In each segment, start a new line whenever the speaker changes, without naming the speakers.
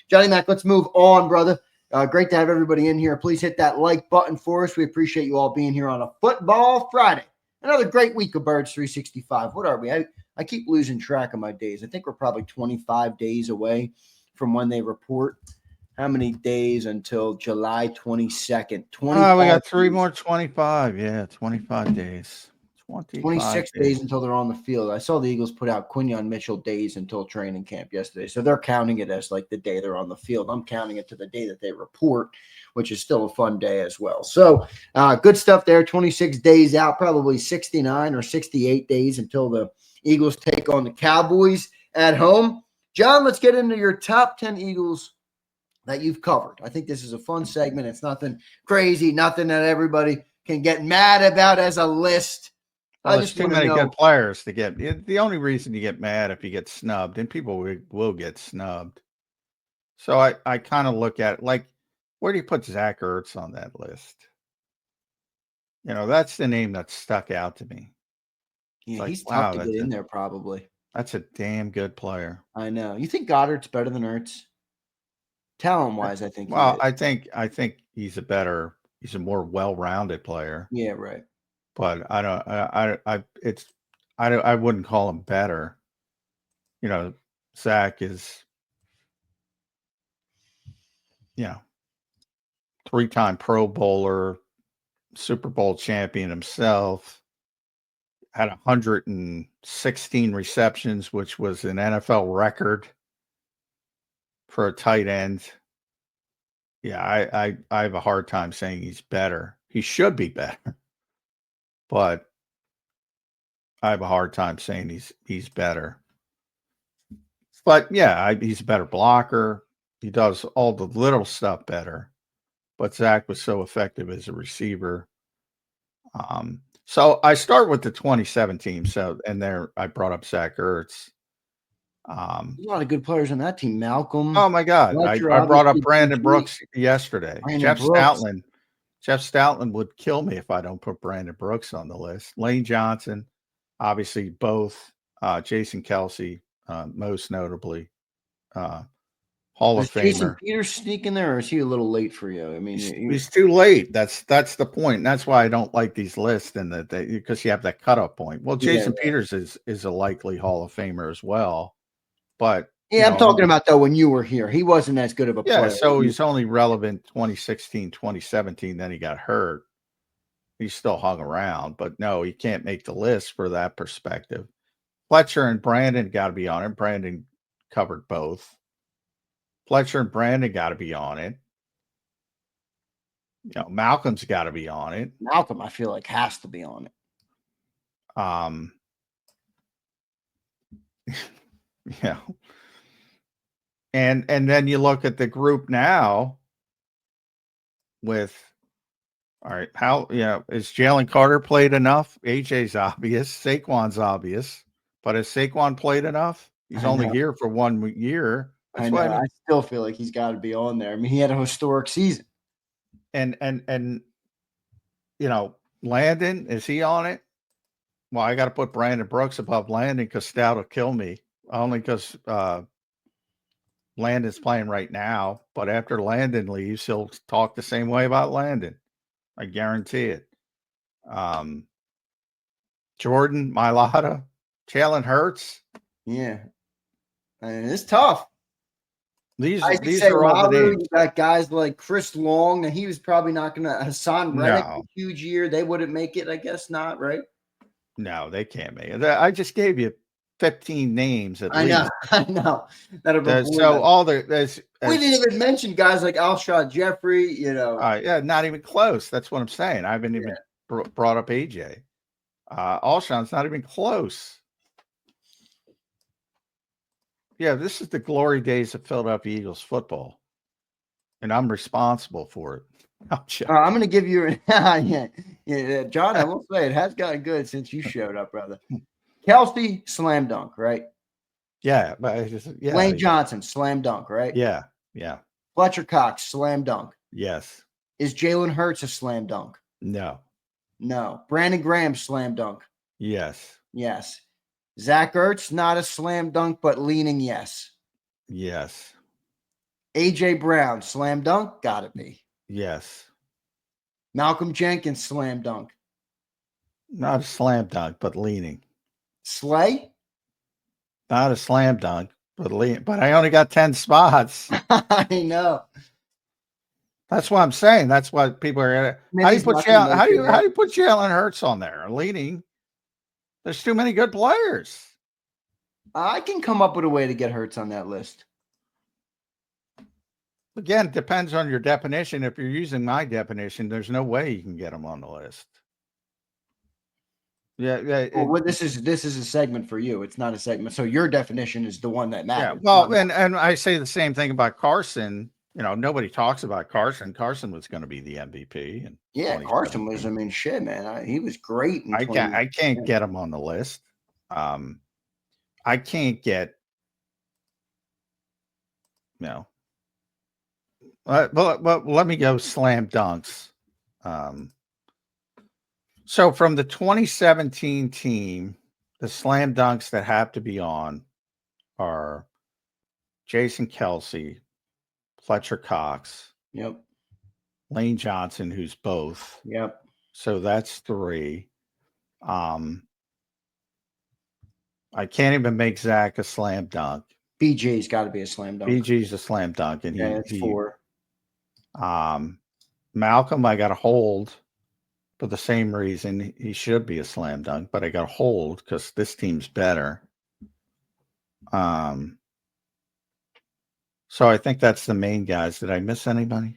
Johnny Mac, let's move on, brother. Great to have everybody in here. Please hit that like button for us. We appreciate you all being here on a Football Friday. Another great week of Birds 365. What are we? I keep losing track of my days. I think we're probably 25 days away from when they report. How many days until July 22nd?
We got 3 more 25. Yeah, 25 days.
26 days until they're on the field. I saw the Eagles put out Quinyon Mitchell days until training camp yesterday. So they're counting it as like the day they're on the field. I'm counting it to the day that they report, which is still a fun day as well. So good stuff there. 26 days out, probably 69 or 68 days until the Eagles take on the Cowboys at home. John, let's get into your top 10 Eagles that you've covered. I think this is a fun segment. It's nothing crazy, nothing that everybody can get mad about as a list.
Well, there's too many good players to get. The only reason you get mad if you get snubbed, and people will get snubbed. So I kind of look at it like, where do you put Zach Ertz on that list? You know, that's the name that stuck out to me.
Yeah, he's tough to get in there probably.
That's a damn good player.
I know. You think Goddard's better than Ertz? Talent-wise, I think.
Well, I think he's a more well-rounded player.
Yeah, right.
But I wouldn't call him better. You know, Zach is, 3-time Pro Bowler, Super Bowl champion himself, had 116 receptions, which was an NFL record for a tight end. Yeah, I have a hard time saying he's better. He should be better. But I have a hard time saying he's better. But yeah, he's a better blocker. He does all the little stuff better. But Zach was so effective as a receiver. So I start with the 2017. So, and there I brought up Zach Ertz.
There's a lot of good players on that team. Malcolm.
Oh my God! I brought up Brandon Brooks yesterday. Jeff Stoutland would kill me if I don't put Brandon Brooks on the list. Lane Johnson, obviously both. Jason Kelsey, most notably, Hall of Famer.
Jason Peters sneaking there, or is he a little late for you? I mean,
he's too late. That's the point. And that's why I don't like these lists, and because you have that cutoff point. Well, Jason Peters is a likely Hall of Famer as well, but.
Yeah, I'm talking about, though, when you were here. He wasn't as good of a player.
Yeah, so he's only relevant 2016, 2017. Then he got hurt. He still hung around. But, no, he can't make the list for that perspective. Fletcher and Brandon got to be on it. Brandon covered both. Fletcher and Brandon got to be on it. Malcolm's got to be on it.
Malcolm, I feel like, has to be on
it. Yeah. And then you look at the group now with, all right, is Jaylen Carter played enough? AJ's obvious. Saquon's obvious. But has Saquon played enough? He's only here for 1 year.
I still feel like he's got to be on there. I mean, he had a historic season.
And Landon, is he on it? Well, I got to put Brandon Brooks above Landon because Stout will kill me. Only because Landon's playing right now, but after Landon leaves, he'll talk the same way about Landon. I guarantee it. Jordan, Mailata, Jalen Hurts.
Yeah. And it's tough.
These are all the names.
You got guys like Chris Long, and he was probably not going to. Hassan Reddick, a huge year. They wouldn't make it, I guess not, right?
No, they can't make it. I just gave you 15 names at
least. I know. We didn't even mention guys like Alshon Jeffrey,
not even close. That's what I'm saying. I haven't even brought up AJ. Alshon's not even close. Yeah, this is the glory days of Philadelphia Eagles football, and I'm responsible for it.
I'm going to give you John, I will say it has gotten good since you showed up, brother. Kelsey, slam dunk, right?
Yeah.
Lane Johnson, slam dunk, right?
Yeah.
Fletcher Cox, slam dunk.
Yes.
Is Jalen Hurts a slam dunk?
No.
Brandon Graham, slam dunk.
Yes.
Zach Ertz, not a slam dunk, but leaning yes.
Yes.
A.J. Brown, slam dunk? Gotta be.
Yes.
Malcolm Jenkins, slam dunk.
Not a slam dunk, but leaning.
Slay?
Not a slam dunk, but leaning. But I only got 10 spots.
I know.
That's what I'm saying. That's why people are. How do you put Jalen Hurts on there? Leaning. There's too many good players.
I can come up with a way to get Hurts on that list.
Again, it depends on your definition. If you're using my definition, there's no way you can get him on the list. Yeah.
Well, this is a segment for you. It's not a segment. So your definition is the one that matters.
Yeah. Well, and I say the same thing about Carson. You know, nobody talks about Carson. Carson was going to be the MVP. And
yeah, Carson was. I mean, shit, man. He was great.
I can't get him on the list. I can't get. No. But let me go slam dunks. So from the 2017 team, the slam dunks that have to be on are Jason Kelsey, Fletcher Cox,
yep,
Lane Johnson, who's both.
Yep.
So that's 3. I can't even make Zach a slam dunk.
BG's got to be a slam dunk.
BG's a slam dunk, and
it's 4.
Malcolm, I got to hold for the same reason. He should be a slam dunk, but I got to hold because this team's better. So I think that's the main guys. Did I miss anybody?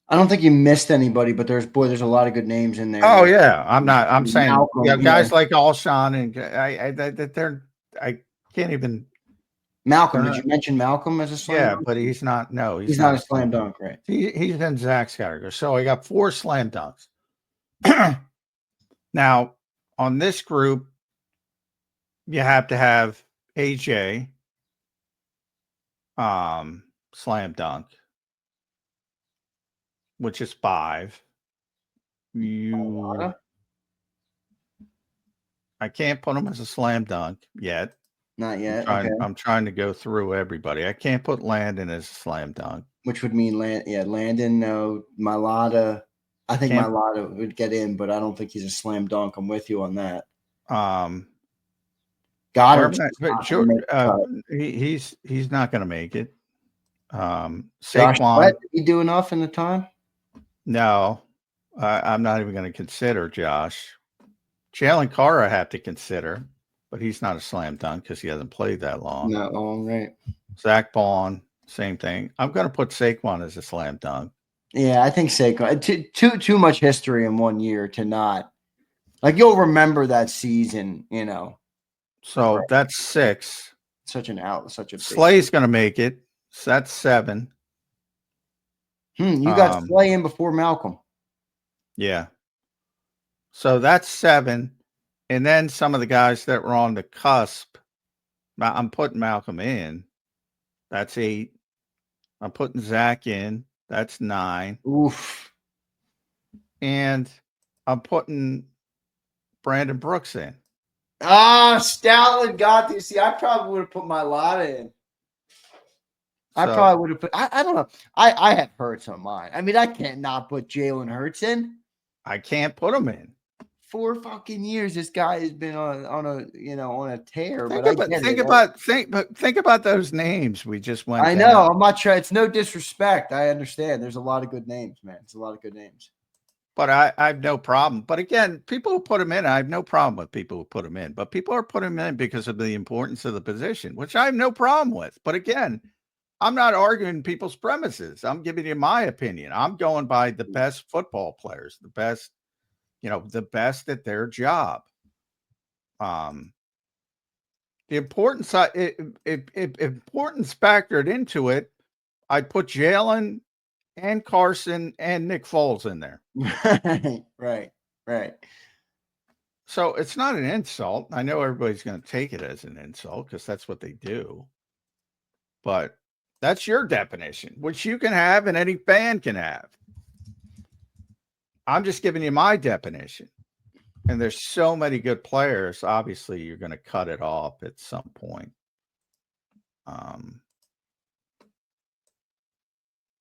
I don't think you missed anybody, but there's a lot of good names in there.
Oh yeah, I'm saying
Malcolm,
guys like Alshon and I can't even.
Malcolm, did you mention Malcolm as a slam dunk?
Yeah, but he's not. No,
he's not a slam dunk, right?
He's in Zach's category. So I got 4 slam dunks. Now, on this group, you have to have AJ slam dunk, which is 5. I can't put him as a slam dunk yet.
Not yet.
I'm trying to go through everybody. I can't put Landon as a slam dunk.
Which would mean Landon, no. Mailata. I think Mailata would get in, but I don't think he's a slam dunk. I'm with you on that. Goddard.
He's not going to make it.
Saquon. Did he do enough in the time?
No. I'm not even going to consider Josh. Jaylen Carter I have to consider, but he's not a slam dunk because he hasn't played that long.
Not long, right?
Zack Baun, same thing. I'm going to put Saquon as a slam dunk.
Yeah, I think Saquon. Too much history in 1 year to not. Like, you'll remember that season, you know.
So that's 6.
Such a
Slay's going to make it. So that's 7.
You got Slay in before Malcolm.
Yeah. So that's 7. And then some of the guys that were on the cusp, I'm putting Malcolm in. That's 8. I'm putting Zach in. That's 9.
Oof.
And I'm putting Brandon Brooks in.
Stoutland got this. See, I probably would have put Mailata in. I probably would have put. I don't know. I have Hurts on mine. I mean, I can't not put Jalen Hurts in.
I can't put him in.
4 fucking years, this guy has been on a tear.
Think about those names we just went.
I know. Down. I'm not sure. It's no disrespect. I understand. There's a lot of good names, man. It's a lot of good names.
But I have no problem. But again, people who put him in, I have no problem with people who put him in. But people are putting him in because of the importance of the position, which I have no problem with. But again, I'm not arguing people's premises. I'm giving you my opinion. I'm going by the best football players, the best at their job. The importance factored into it, I'd put Jalen and Carson and Nick Foles in there.
Right.
So it's not an insult. I know everybody's going to take it as an insult because that's what they do. But that's your definition, which you can have and any fan can have. I'm just giving you my definition. And there's so many good players. Obviously, you're going to cut it off at some point.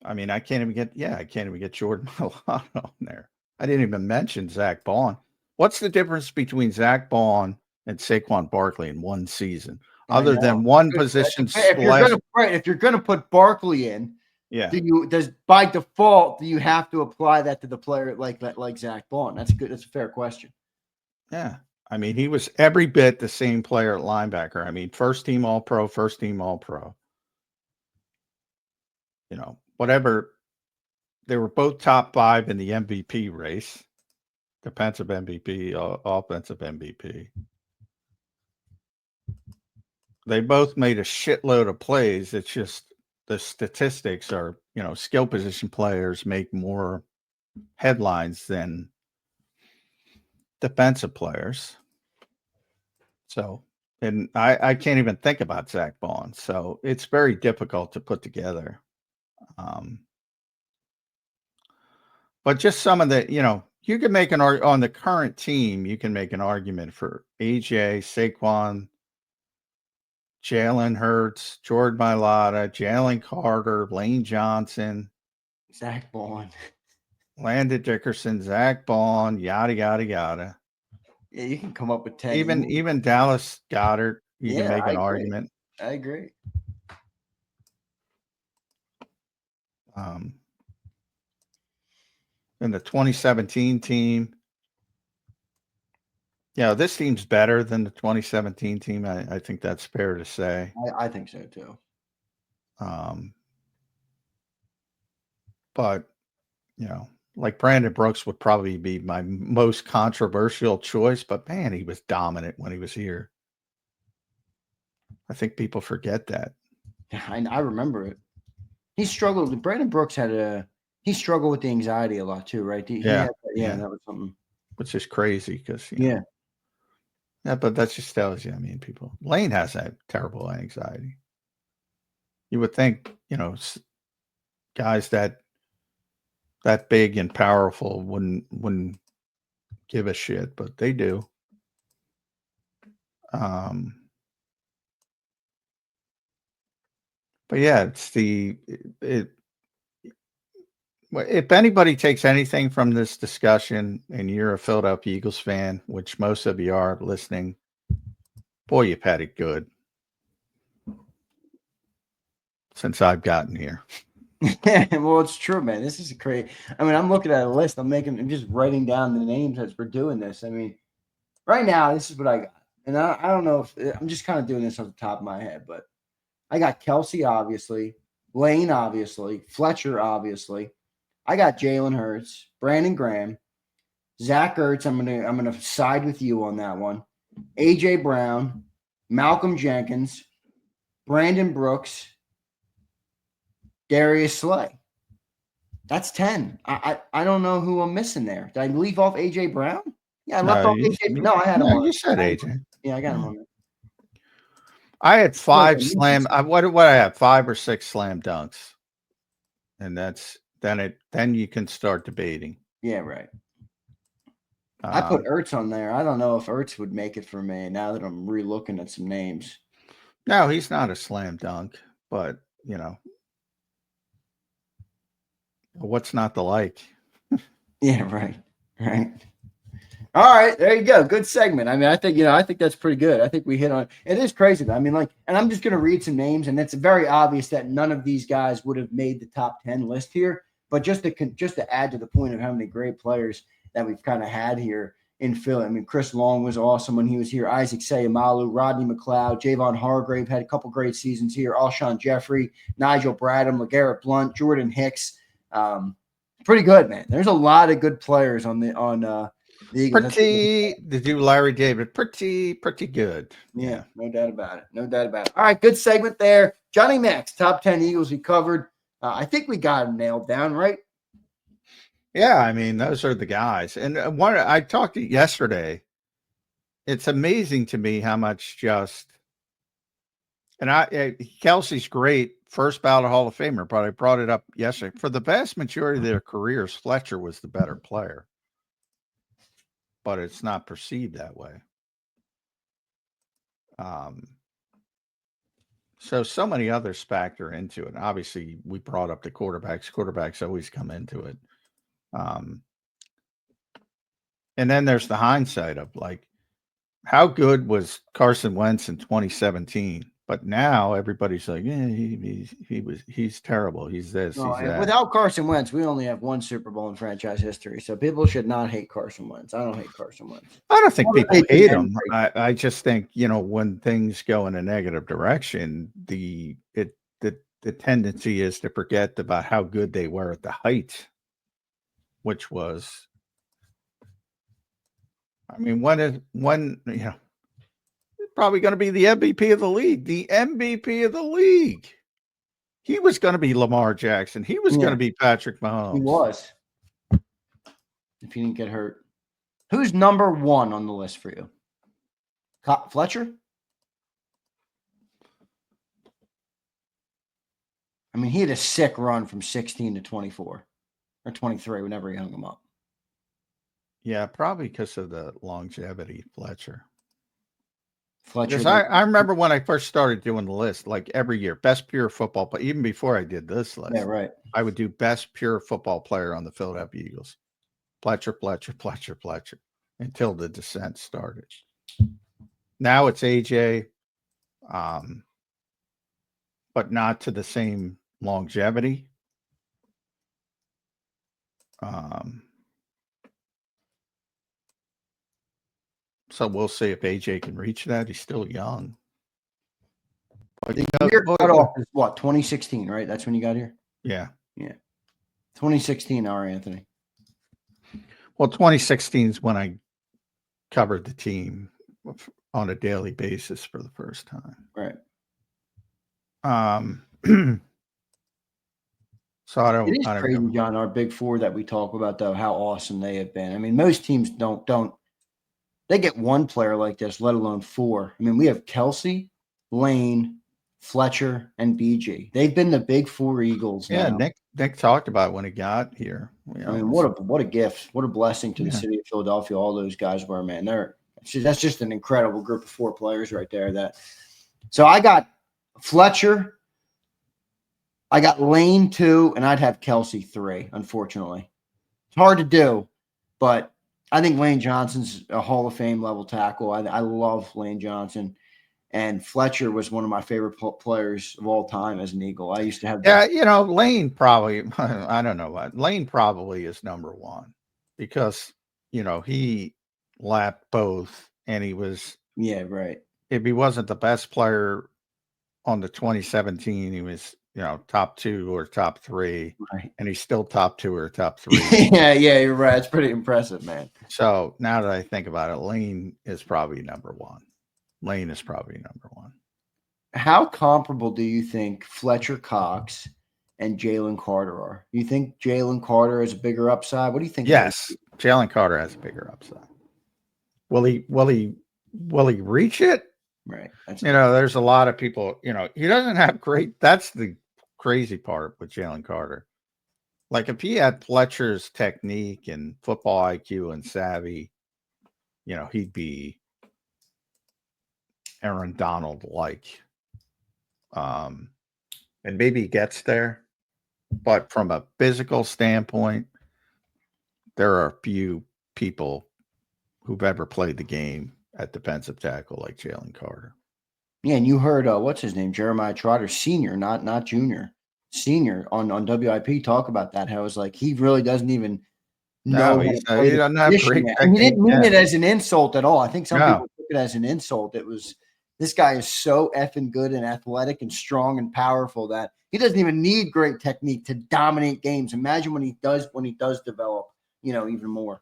I mean, I can't even get Jordan Mailata on there. I didn't even mention Zack Baun. What's the difference between Zack Baun and Saquon Barkley in one season, other than one position split?
If you're gonna put Barkley in,
yeah,
does by default do you have to apply that to the player like Zack Baun? That's good. That's a fair question.
Yeah, I mean, he was every bit the same player at linebacker. I mean, first team All Pro. You know, whatever. They were both top 5 in the MVP race. Defensive MVP, offensive MVP. They both made a shitload of plays. It's just the statistics are, you know, skill position players make more headlines than defensive players. So, and I can't even think about Zack Baun. So it's very difficult to put together. But just some of the, you know, you can make an argument on the current team. You can make an argument for AJ, Saquon, Jalen Hurts, Jordan Mailata, Jaylen Carter, Lane Johnson,
Zack Baun,
Landon Dickerson, Zack Baun, yada yada yada.
Yeah, you can come up with 10.
Even Dallas Goedert, you can make an argument.
I agree.
In the 2017 team, yeah, this team's better than the 2017 team. I think that's fair to say.
I think so too.
But you know, like Brandon Brooks would probably be my most controversial choice, but man, he was dominant when he was here. I think people forget that.
Yeah, I remember it. He struggled. Brandon Brooks he struggled with the anxiety a lot too, right?
Yeah,
that was something.
Which is crazy because
yeah,
but that just tells you. I mean, Lane has that terrible anxiety. You would think, you know, guys that big and powerful wouldn't give a shit, but they do. But yeah, if anybody takes anything from this discussion and you're a Philadelphia Eagles fan, which most of you are listening, boy, you've had it good since I've gotten here.
Well, it's true, man. This is crazy. I mean, I'm looking at a list. I'm just writing down the names as we're doing this. I mean, right now, this is what I got. And I don't know if I'm just kind of doing this off the top of my head, but I got Kelsey, obviously, Lane, obviously, Fletcher, obviously. I got Jalen Hurts, Brandon Graham, Zach Ertz. I'm gonna side with you on that one. AJ Brown, Malcolm Jenkins, Brandon Brooks, Darius Slay. That's 10. I don't know who I'm missing there. Did I leave off AJ Brown? Yeah, I left off AJ. No, I had him on.
You said AJ.
Yeah, I got him on there.
I had 5 slam. What I have 5 or 6 slam dunks, and that's then you can start debating.
Yeah, right. I put Ertz on there. I don't know if Ertz would make it for me now that I'm re-looking at some names.
No, he's not a slam dunk, but you know, what's not to like?
Yeah, right. All right, there you go. Good segment. I mean, I think that's pretty good. I think we hit on it. Is crazy though. I mean, and I'm just gonna read some names, and it's very obvious that none of these guys would have made the top 10 list here. But just to add to the point of how many great players that we've kind of had here in Philly. I mean, Chris Long was awesome when he was here. Isaac Seumalo, Rodney McLeod, Javon Hargrave had a couple great seasons here. Alshon Jeffrey, Nigel Bradham, LeGarrette Blount, Jordan Hicks. Pretty good, man. There's a lot of good players on the Eagles.
To do Larry David, pretty good.
Yeah, no doubt about it. All right, good segment there. Johnny Max, top 10 Eagles we covered. I think we got them nailed down, right?
Yeah, I mean, those are the guys. And one I talked to yesterday. It's amazing to me how much Kelsey's great, first ballot Hall of Famer, but I brought it up yesterday. For the vast majority of their careers, Fletcher was the better player. But it's not perceived that way. So many others factor into it. Obviously, we brought up the quarterbacks. Quarterbacks always come into it. And then there's the hindsight of like, how good was Carson Wentz in 2017? But now everybody's like, yeah, he's terrible. He's this,
No,
he's that.
without Carson Wentz, we only have one Super Bowl in franchise history. So people should not hate Carson Wentz. I don't hate Carson Wentz.
I don't think people hate him. I just think, when things go in a negative direction, the tendency is to forget about how good they were at the height, which was, I mean, probably going to be the MVP of the league. The MVP of the league. He was going to be Lamar Jackson. He was going to be Patrick Mahomes.
He was. If he didn't get hurt. Who's number one on the list for you? Fletcher? I mean, he had a sick run from 16 to 24 or 23 whenever he hung him up.
Yeah, probably because of the longevity, Fletcher.
Because
I remember when I first started doing the list, like every year, best pure football player. Even before I did this list,
yeah, right.
I would do best pure football player on the Philadelphia Eagles. Fletcher, until the descent started. Now it's AJ, but not to the same longevity. So we'll see if AJ can reach that. He's still young.
But the year cutoff is what, 2016, right? That's when you got here?
Yeah.
Yeah. 2016, our Anthony.
Well, 2016 is when I covered the team on a daily basis for the first time.
Right.
So I don't.
It is crazy, John. Our big four that we talk about, though, how awesome they have been. I mean, most teams don't. They get one player like this, let alone four. I mean, we have Kelsey, Lane, Fletcher, and BG. They've been the big four Eagles.
Yeah,
now.
Nick talked about it when he got here.
I mean, what a gift, what a blessing to the city of Philadelphia. All those guys were, man. That's just an incredible group of four players right there. So I got Fletcher, I got Lane 2, and I'd have Kelsey 3. Unfortunately, it's hard to do, but I think Lane Johnson's a Hall of Fame level tackle. I love Lane Johnson. And Fletcher was one of my favorite players of all time as an Eagle. I used to have.
Yeah, Lane probably, I don't know what. Lane probably is number one because, he lapped both and he was.
Yeah, right.
If he wasn't the best player on the 2017, he was, top 2 or top 3.
Right.
And he's still top 2 or top 3.
yeah, you're right. It's pretty impressive, man.
So now that I think about it, Lane is probably number one. Lane is probably number one.
How comparable do you think Fletcher Cox and Jaylen Carter are? You think Jaylen Carter has a bigger upside? What do you think?
Yes, Jaylen Carter has a bigger upside. Will he reach it?
Right.
There's a lot of people, he doesn't have great. That's the crazy part with Jaylen Carter. Like if he had Fletcher's technique and football IQ and savvy, he'd be Aaron Donald-like. And maybe he gets there. But from a physical standpoint, there are few people who've ever played the game at defensive tackle like Jaylen Carter.
Yeah, and you heard what's his name, Jeremiah Trotter, senior, not junior, senior on WIP talk about that. How it was like he really doesn't even know.
He doesn't have great technique.
He didn't mean it as an insult at all. I think some people took it as an insult. It was, this guy is so effing good and athletic and strong and powerful that he doesn't even need great technique to dominate games. Imagine when he does develop, even more.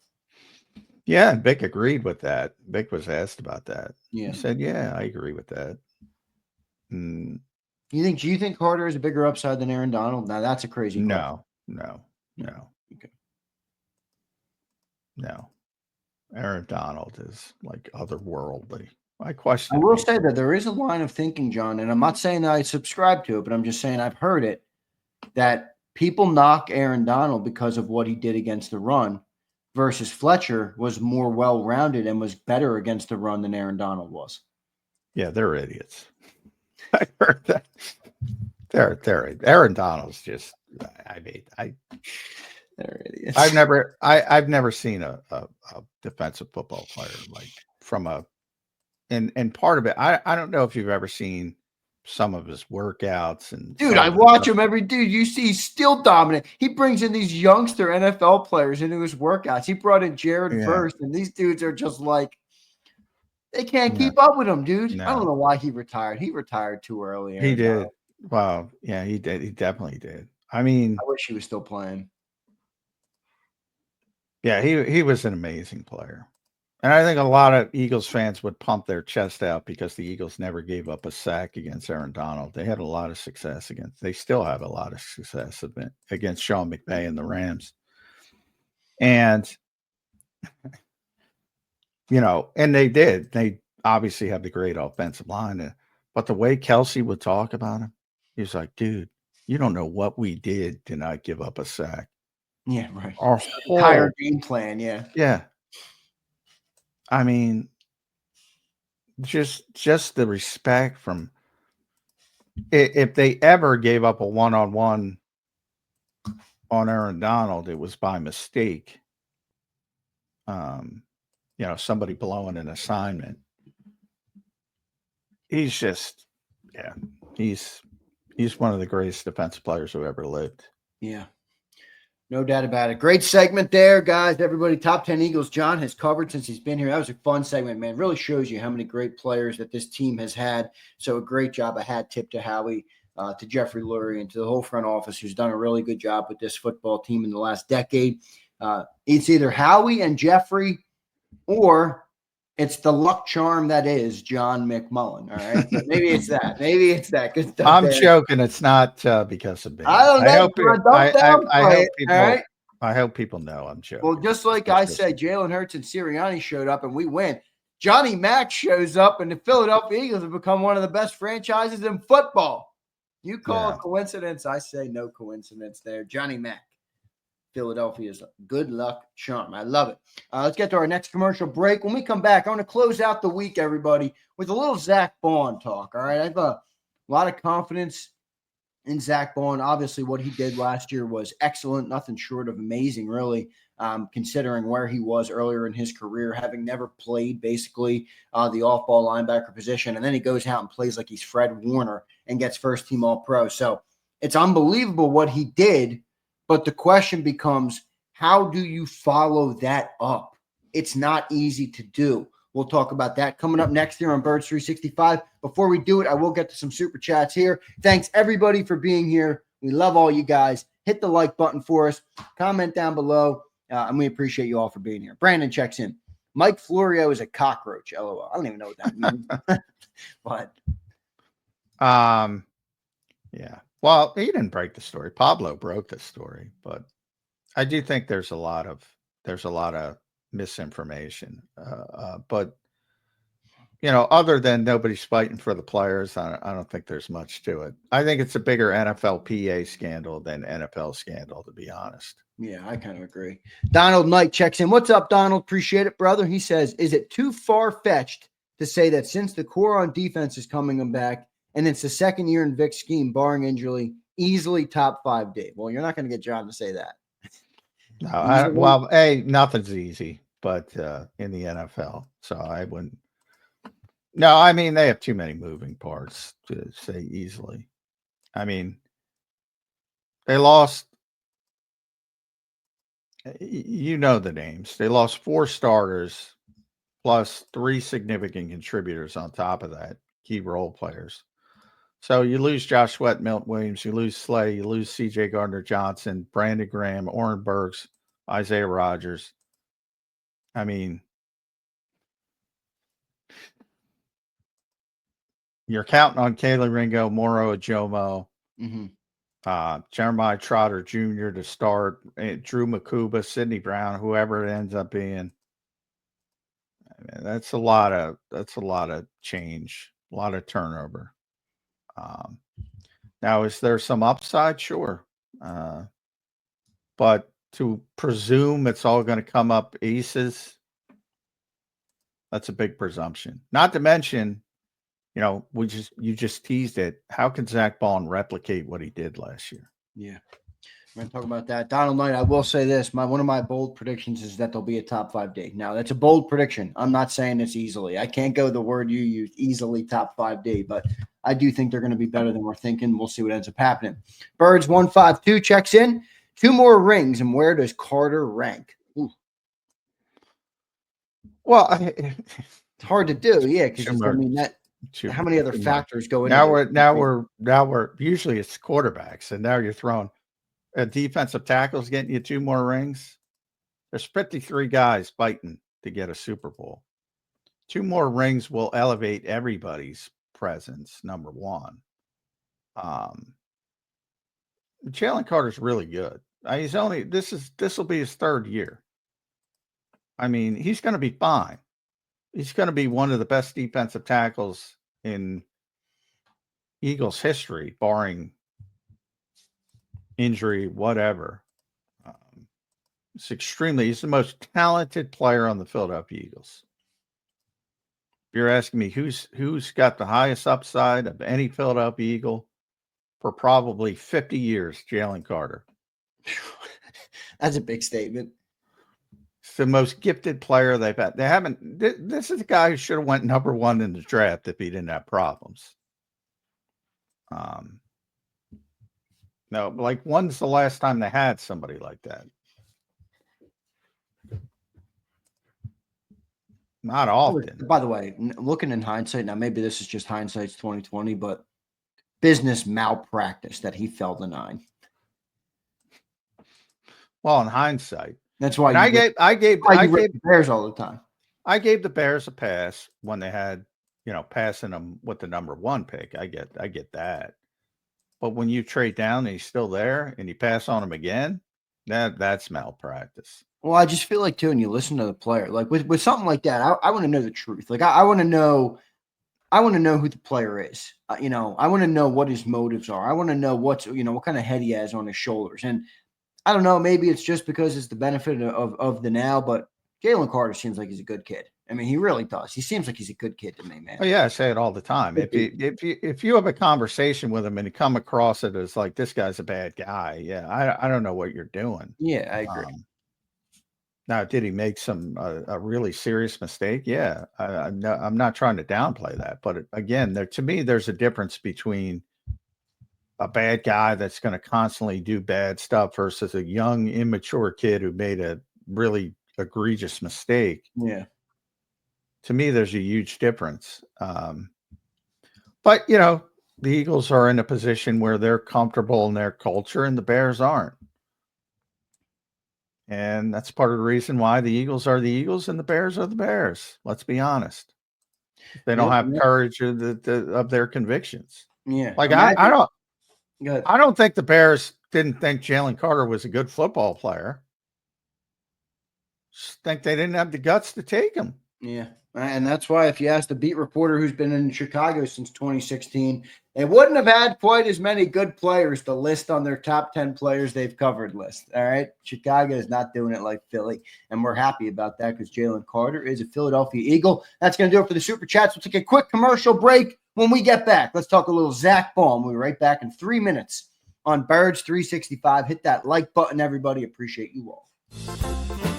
Yeah, and Vic agreed with that. Vic was asked about that.
Yeah.
He said, yeah, I agree with that.
Do you think Carter is a bigger upside than Aaron Donald? Now that's a crazy question.
No.
Okay.
No. Aaron Donald is like otherworldly. I
will say that there is a line of thinking, John, and I'm not saying that I subscribe to it, but I'm just saying I've heard it, that people knock Aaron Donald because of what he did against the run versus Fletcher was more well-rounded and was better against the run than Aaron Donald was.
Yeah, they're idiots. I heard that. Aaron Donald's just.
They're idiots.
I've never seen a defensive football player like from a, and part of it. I don't know if you've ever seen some of his workouts and
dude, I watch him every dude. You see, he's still dominant. He brings in these youngster NFL players into his workouts. He brought in Jared first, and these dudes are just like they can't keep up with him, dude.
No.
I don't know why he retired. He retired too early.
He did. Wow. Yeah, he did. He definitely did. I mean,
I wish he was still playing.
Yeah, he was an amazing player. And I think a lot of Eagles fans would pump their chest out because the Eagles never gave up a sack against Aaron Donald. They had a lot of success against. They still have a lot of success against Sean McVay and the Rams. And and they did. They obviously have the great offensive line, but the way Kelsey would talk about him, he was like, "Dude, you don't know what we did to not give up a sack."
Yeah, right.
Our
entire game plan, yeah.
Yeah. I mean, just the respect from if they ever gave up a one-on-one on Aaron Donald, it was by mistake. Somebody blowing an assignment. He's just, he's one of the greatest defensive players who ever lived.
Yeah. No doubt about it. Great segment there, guys. Everybody, top 10 Eagles John has covered since he's been here. That was a fun segment, man. Really shows you how many great players that this team has had. So a great job. A hat tip to Howie, to Jeffrey Lurie, and to the whole front office who's done a really good job with this football team in the last decade. It's either Howie and Jeffrey or it's the luck charm that is John McMullen. All right. So maybe it's that. Maybe it's that. Good stuff.
I'm joking. It's not because of me.
I don't know.
I hope people know I'm joking.
Well, just like I said, Jalen Hurts and Sirianni showed up and we win. Johnny Mack shows up and the Philadelphia Eagles have become one of the best franchises in football. You call it coincidence. I say no coincidence there. Johnny Mack. Philadelphia's good luck charm. I love it. Let's get to our next commercial break. When we come back, I want to close out the week, everybody, with a little Zack Baun talk. All right. I have a lot of confidence in Zack Baun. Obviously, what he did last year was excellent, nothing short of amazing, really, considering where he was earlier in his career, having never played basically the off-ball linebacker position. And then he goes out and plays like he's Fred Warner and gets first-team All-Pro. So it's unbelievable what he did. But the question becomes, how do you follow that up? It's not easy to do. We'll talk about that coming up next here on Birds 365. Before we do it, I will get to some super chats here. Thanks, everybody, for being here. We love all you guys. Hit the like button for us. Comment down below, and we appreciate you all for being here. Brandon checks in. Mike Florio is a cockroach, LOL. I don't even know what that means. But
yeah. Well, he didn't break the story. Pablo broke the story, but I do think there's a lot of misinformation. But other than nobody's fighting for the players, I don't think there's much to it. I think it's a bigger NFLPA scandal than NFL scandal, to be honest.
Yeah, I kind of agree. Donald Knight checks in. What's up, Donald? Appreciate it, brother. He says, is it too far-fetched to say that since the core on defense is coming back, and it's the second year in Vic's scheme, barring injury, easily top 5 Dave? Well, you're not going to get John to say that.
No, nothing's easy, but in the NFL, so I wouldn't. No, I mean, they have too many moving parts to say easily. I mean, they lost, the names. They lost 4 starters plus 3 significant contributors on top of that, key role players. So you lose Josh Sweat, Milton Williams, you lose Slay, you lose C.J. Gardner-Johnson, Brandon Graham, Oren Burks, Isaiah Rodgers. I mean, you're counting on Kayla Ringo, Moro Ajomo, Jeremiah Trotter Jr. to start, Drew Makuba, Sidney Brown, whoever it ends up being. I mean, that's a lot of change, a lot of turnover. Now, is there some upside? Sure. But to presume it's all going to come up aces, that's a big presumption. Not to mention, You know, you just teased it. How can Zack Baun replicate what he did last year?
Yeah. We're going to talk about that. Donald Knight, I will say this. One of my bold predictions is that there'll be a top 5 D. Now, that's a bold prediction. I'm not saying this easily. I can't go the word you used, easily top 5 D, but I do think they're going to be better than we're thinking. We'll see what ends up happening. Birds 152 checks in. 2 more rings, and where does Carter rank? Ooh.
Well,
it's hard to do, yeah, because I mean that. How many other factors go into
now we're usually it's quarterbacks, and now you're throwing defensive tackles getting you 2 more rings. There's 53 guys fighting to get a Super Bowl. 2 more rings will elevate everybody's presence. Number one, Jaylen Carter's really good. He's only this will be his 3rd year. I mean, he's going to be fine. He's going to be one of the best defensive tackles in Eagles history, barring injury, whatever. He's the most talented player on the Philadelphia Eagles. If you're asking me who's got the highest upside of any Philadelphia Eagle for probably 50 years, Jaylen Carter.
That's a big statement.
It's the most gifted player they've had. They haven't. This is the guy who should have went number 1 in the draft if he didn't have problems. No, like when's the last time they had somebody like that? Not often.
By the way, looking in hindsight, now maybe this is just hindsight's 2020, but business malpractice that he fell to 9.
Well, in hindsight,
that's why
I gave
the Bears all the time.
I gave the Bears a pass when they had, passing them with the number 1 pick. I get that. But when you trade down and he's still there and you pass on him again, that's malpractice.
Well, I just feel like too, and you listen to the player, like with something like that, I want to know the truth. Like I want to know who the player is. I want to know what his motives are. I want to know what kind of head he has on his shoulders. And I don't know, maybe it's just because it's the benefit of the now, but Jaylen Carter seems like he's a good kid. I mean, he really does. He seems like he's a good kid to me, man.
Oh yeah, I say it all the time. If you have a conversation with him and you come across it as like this guy's a bad guy, yeah, I don't know what you're doing.
Yeah, I agree.
Now, did he make a really serious mistake? Yeah, I'm not trying to downplay that, but again, to me, there's a difference between a bad guy that's going to constantly do bad stuff versus a young, immature kid who made a really egregious mistake.
Yeah.
To me, there's a huge difference. But, the Eagles are in a position where they're comfortable in their culture and the Bears aren't. And that's part of the reason why the Eagles are the Eagles and the Bears are the Bears. Let's be honest. They don't have courage of their convictions.
Yeah.
Like, I don't think the Bears didn't think Jaylen Carter was a good football player. Just think they didn't have the guts to take him.
Yeah. And that's why if you ask the beat reporter who's been in Chicago since 2016, they wouldn't have had quite as many good players to list on their top 10 players they've covered list. All right. Chicago is not doing it like Philly. And we're happy about that because Jaylen Carter is a Philadelphia Eagle. That's going to do it for the Super Chats. We'll take a quick commercial break. When we get back, let's talk a little Zack Baun. We'll be right back in 3 minutes on Birds 365. Hit that like button, everybody. Appreciate you all.